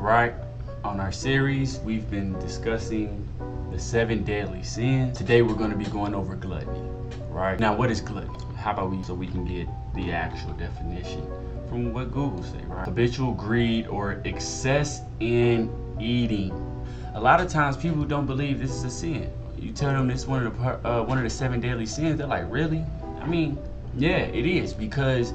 right? On our series, we've been discussing the 7 deadly sins. Today we're going to be going over gluttony, right? Now, what is gluttony? How about so we can get the actual definition from what Google say, right? Habitual greed or excess in eating. A lot of times people don't believe this is a sin. You tell them it's one of the 7 deadly sins, they're like, really? I mean, yeah, it is, because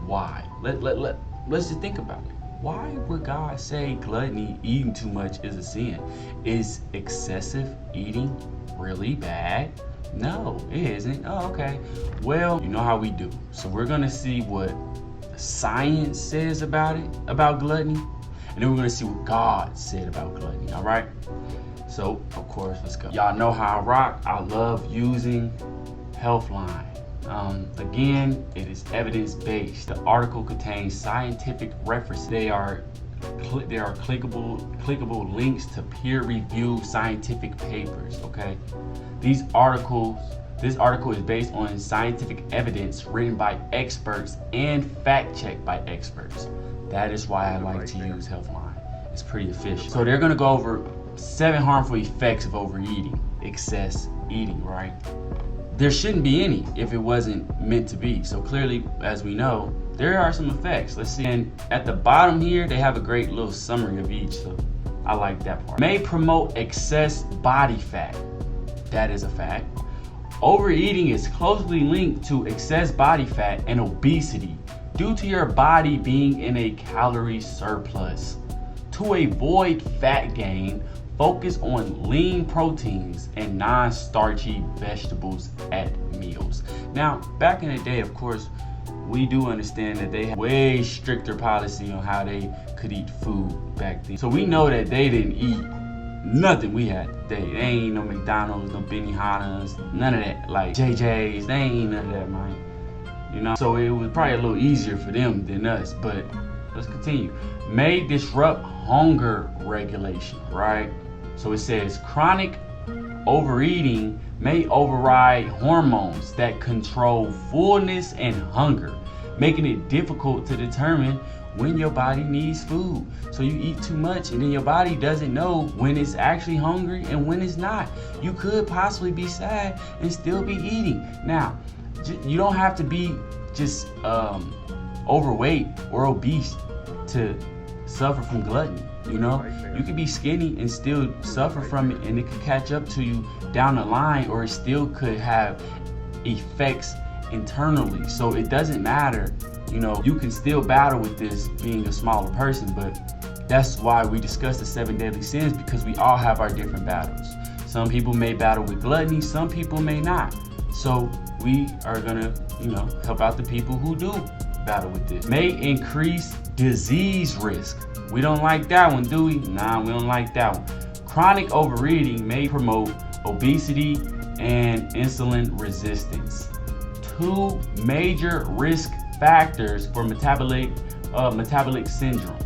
why? Let's just think about it. Why would God say gluttony, eating too much, is a sin? Is excessive eating really bad? No, it isn't. Oh, okay. Well, you know how we do. So we're gonna see what science says about it, about gluttony, and then we're gonna see what God said about gluttony, all right? So, of course, let's go. Y'all know how I rock. I love using Healthline. Again, it is evidence-based. The article contains scientific references. They are clickable links to peer-reviewed scientific papers, okay? This article is based on scientific evidence written by experts and fact-checked by experts. That is why I like to use Healthline. It's pretty efficient. So they're gonna go over 7 harmful effects of overeating, excess eating, right? There shouldn't be any if it wasn't meant to be. So clearly, as we know, there are some effects. Let's see. And at the bottom here, they have a great little summary of each. So I like that part. May promote excess body fat. That is a fact. Overeating is closely linked to excess body fat and obesity due to your body being in a calorie surplus. To avoid fat gain, focus on lean proteins and non-starchy vegetables at meals. Now, back in the day, of course, we do understand that they had way stricter policy on how they could eat food back then. So we know that they didn't eat nothing we had today. They ain't no McDonald's, no Benihana's, none of that. Like JJ's, they ain't none of that, man. You know, so it was probably a little easier for them than us, but let's continue. May disrupt hunger regulation, right? So it says chronic overeating may override hormones that control fullness and hunger, making it difficult to determine when your body needs food. So you eat too much and then your body doesn't know when it's actually hungry and when it's not. You could possibly be sad and still be eating. Now, you don't have to be just overweight or obese to suffer from gluttony. You know, you could be skinny and still suffer from it, and it could catch up to you down the line, or it still could have effects internally. So it doesn't matter. You know, you can still battle with this being a smaller person, but that's why we discuss the 7 deadly sins, because we all have our different battles. Some people may battle with gluttony, some people may not. So we are gonna, help out the people who do battle with this. May increase disease risk. We don't like that one, do we? Nah, we don't like that one. Chronic overeating may promote obesity and insulin resistance. 2 major risk factors for metabolic syndrome.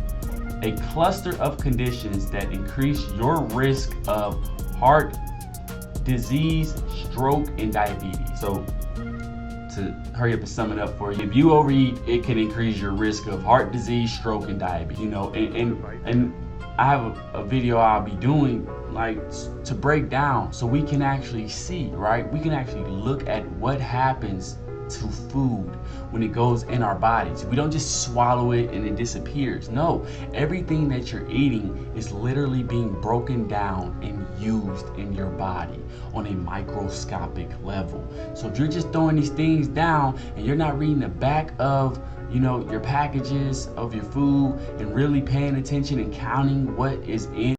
A cluster of conditions that increase your risk of heart disease, stroke, and diabetes. So to hurry up and sum it up for you, if you overeat, it can increase your risk of heart disease, stroke, and diabetes. And I have a video I'll be doing to break down so we can actually see, right? We can actually look at what happens to food when it goes in our bodies. We don't just swallow it and it disappears. No, everything that you're eating is literally being broken down and used in your body on a microscopic level. So if you're just throwing these things down and you're not reading the back of your packages of your food and really paying attention and counting what is in